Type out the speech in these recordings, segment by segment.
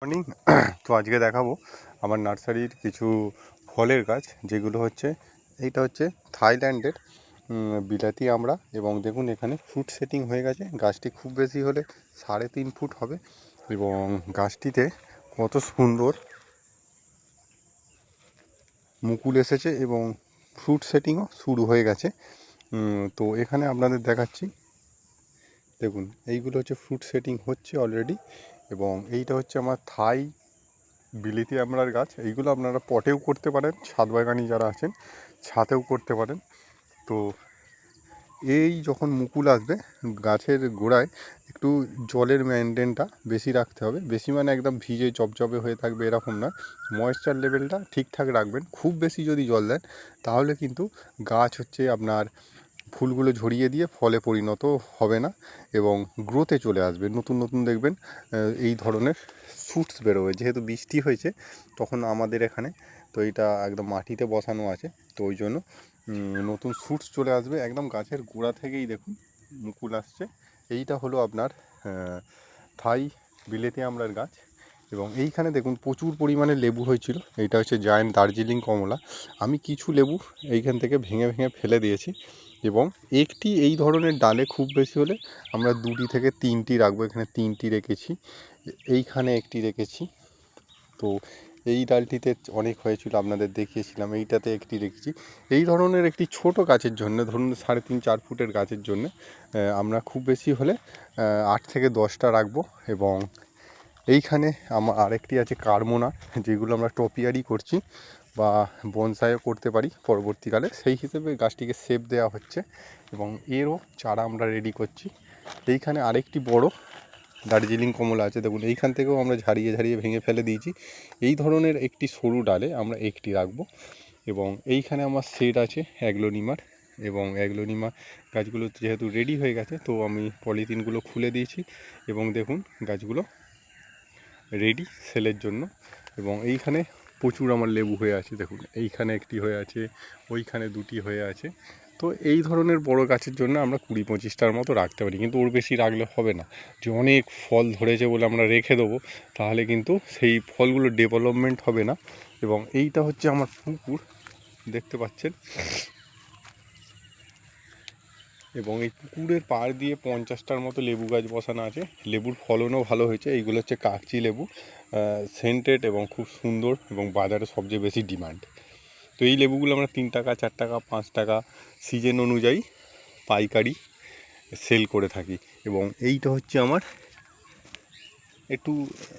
Morning. তো আজকে দেখাবো আমার নার্সারির কিছু ফলের গাছ, যেগুলো হচ্ছে এইটা হচ্ছে থাইল্যান্ডের বিলাতি আমড়া। এবং দেখুন এখানে ফ্রুট সেটিং হয়ে গেছে। গাছটি খুব বেশি হলে 3.5 ফুট হবে এবং গাছটিতে কত সুন্দর মুকুল এসেছে এবং ফ্রুট সেটিংও শুরু হয়ে গেছে। তো এখানে আপনাদের দেখাচ্ছি, দেখুন এইগুলো হচ্ছে ফ্রুট সেটিং হচ্ছে অলরেডি। এবং এইটা হচ্ছে আমার থাই বিলিতি আমড়ার গাছ। এইগুলো আপনারা পটেও করতে পারেন, ছাদ বাগানি যারা আছেন ছাদেও করতে পারেন। তো এই যখন মুকুল আসবে গাছের গোড়ায় একটু জলের মেনটেনটা বেশি রাখতে হবে। বেশি মানে একদম ভিজে চপচপে হয়ে থাকবে এরকম না, ময়েশ্চার লেভেলটা ঠিকঠাক রাখবেন। খুব বেশি যদি জল দেন তাহলে কিন্তু গাছ হচ্ছে আপনার ফুলগুলো ঝরিয়ে দিয়ে ফলে পরিণত হবে না এবং গ্রোথে চলে আসবে। নতুন নতুন দেখবেন এই ধরনের শুটস বেরোবে। যেহেতু বৃষ্টি হয়েছে তখন আমাদের এখানে, তো এইটা একদম মাটিতে বসানো আছে, তো ওই জন্য নতুন শুটস চলে আসবে একদম গাছের গোড়া থেকেই। দেখুন মুকুল আসছে। এইটা হলো আপনার থাই বিলেতি আমড়ার গাছ। এবং এইখানে দেখুন প্রচুর পরিমাণে লেবু হয়েছিল। এইটা হচ্ছে জায়ান্ট দার্জিলিং কমলা। আমি কিছু লেবু এইখান থেকে ভেঙে ভেঙে ফেলে দিয়েছি এবং একটি এই ধরনের ডালে খুব বেশি হলে আমরা 2টি থেকে 3টি রাখবো। এখানে 3টি রেখেছি, এইখানে একটি রেখেছি। তো এই ডালটিতে অনেক হয়েছিল, আপনাদের দেখিয়েছিলাম। এইটাতে একটি রেখেছি। এই ধরনের একটি ছোট গাছের জন্য, ধরুন 3.5-4 ফুটের গাছের জন্য আমরা খুব বেশি হলে 8 থেকে 10টা রাখবো। এবং এইখানে আমার আরেকটি আছে কার্মোনা, যেগুলো আমরা টপিয়ারি করছি বা বনসাইও করতে পারি পরবর্তীকালে। সেই হিসেবে গাছটিকে শেপ দেওয়া হচ্ছে এবং এরও চারা আমরা রেডি করছি। এইখানে আরেকটি বড় দার্জিলিং কমলা আছে, দেখুন এইখান থেকেও আমরা ঝাড়িয়ে ঝাড়িয়ে ভেঙে ফেলে দিয়েছি। এই ধরনের একটি সরু ডালে আমরা একটি রাখবো। এবং এইখানে আমার সেট আছে অ্যাগ্লোনিমার। এবং অ্যাগ্লোনিমা গাছগুলো যেহেতু রেডি হয়ে গেছে, তো আমি পলিথিনগুলো খুলে দিয়েছি এবং দেখুন গাছগুলো রেডি সেলের জন্য। এবং এইখানে প্রচুর আমার লেবু হয়ে আছে, দেখুন এইখানে একটি হয়ে আছে, ওইখানে 2টি হয়ে আছে। তো এই ধরনের বড় গাছের জন্য আমরা 20-25টার মতো রাখতে পারি, কিন্তু ওর বেশি রাখলে হবে না। যে অনেক ফল ধরেছে বলে আমরা রেখে দেবো, তাহলে কিন্তু সেই ফলগুলো ডেভেলপমেন্ট হবে না। এবং এইটা হচ্ছে আমার পুকুর, দেখতে পাচ্ছেন। এবং এই পুকুরের পাড় দিয়ে 50টার মতো লেবু গাছ বসানো আছে। লেবুর ফলনও ভালো হয়েছে। এইগুলো হচ্ছে কাকচি লেবু, সেন্টেড এবং খুব সুন্দর এবং বাজারে সবচেয়ে বেশি ডিমান্ড। তো এই লেবুগুলো আমরা 3 টাকা, 4 টাকা, 5 টাকা সিজন অনুযায়ী পাইকারি সেল করে থাকি। এবং এইটা হচ্ছে আমার একটু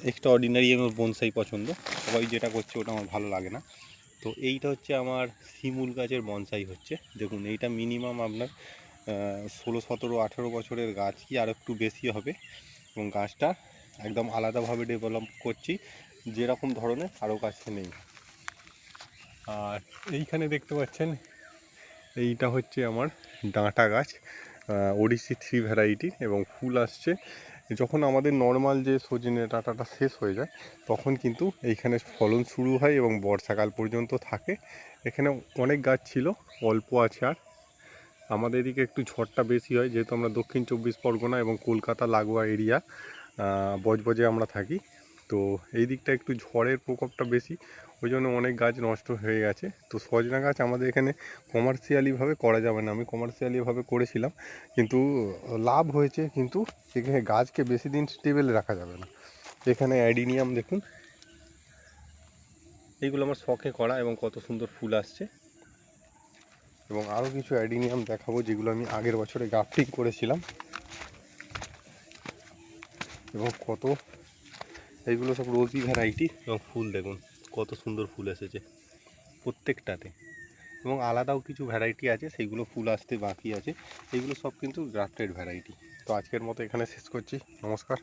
এক্সট্রা অর্ডিনারি, আমার বনসাই পছন্দ। সবাই যেটা করছে ওটা আমার ভালো লাগে না। তো এইটা হচ্ছে আমার শিমুল গাছের বনসাই হচ্ছে। দেখুন এইটা মিনিমাম আপনার 16, 17, 18 বছরের গাছ, কি আর একটু বেশি হবে। এবং গাছটা একদম আলাদাভাবে ডেভেলপ করছি, যেরকম ধরনের আরও গাছে নেই। আর এইখানে দেখতে পাচ্ছেন এইটা হচ্ছে আমার ডাঁটা গাছ, ওডিসি 3 ভ্যারাইটি। এবং ফুল আসছে যখন আমাদের নর্মাল যে সজনে ডাঁটাটা শেষ হয়ে যায়, তখন কিন্তু এইখানে ফলন শুরু হয় এবং বর্ষাকাল পর্যন্ত থাকে। এখানে অনেক গাছ ছিল, অল্প আছে। আর আমাদের এদিকে একটু ঝড়টা বেশি হয়, যেহেতু আমরা দক্ষিণ 24 পরগনা এবং কলকাতা লাগোয়া এরিয়া, বজবজে আমরা থাকি। তো এই দিকটা একটু ঝড়ের প্রকোপটা বেশি, ওই জন্য অনেক গাছ নষ্ট হয়ে গেছে। তো সজনা গাছ আমাদের এখানে কমার্শিয়ালিভাবে করা যাবে না। আমি কমার্শিয়ালিভাবে করেছিলাম, কিন্তু লাভ হয়েছে, কিন্তু এখানে গাছকে বেশি দিন স্টেবেলে রাখা যাবে না। এখানে অ্যাডিনিয়াম দেখুন, এইগুলো আমার শখে করা এবং কত সুন্দর ফুল আসছে। এবং আরও কিছু অ্যাডিনিয়াম দেখাবো, যেগুলো আমি আগের বছরে গ্রাফটিং করেছিলাম। এবং কত, এইগুলো সব রোজি ভ্যারাইটি। এবং ফুল দেখুন কত সুন্দর ফুল এসেছে প্রত্যেকটাতে। এবং আলাদাও কিছু ভ্যারাইটি আছে, সেইগুলো ফুল আসতে বাকি আছে। এইগুলো সব কিন্তু গ্রাফটেড ভ্যারাইটি। তো আজকের মতো এখানে শেষ করছি, নমস্কার।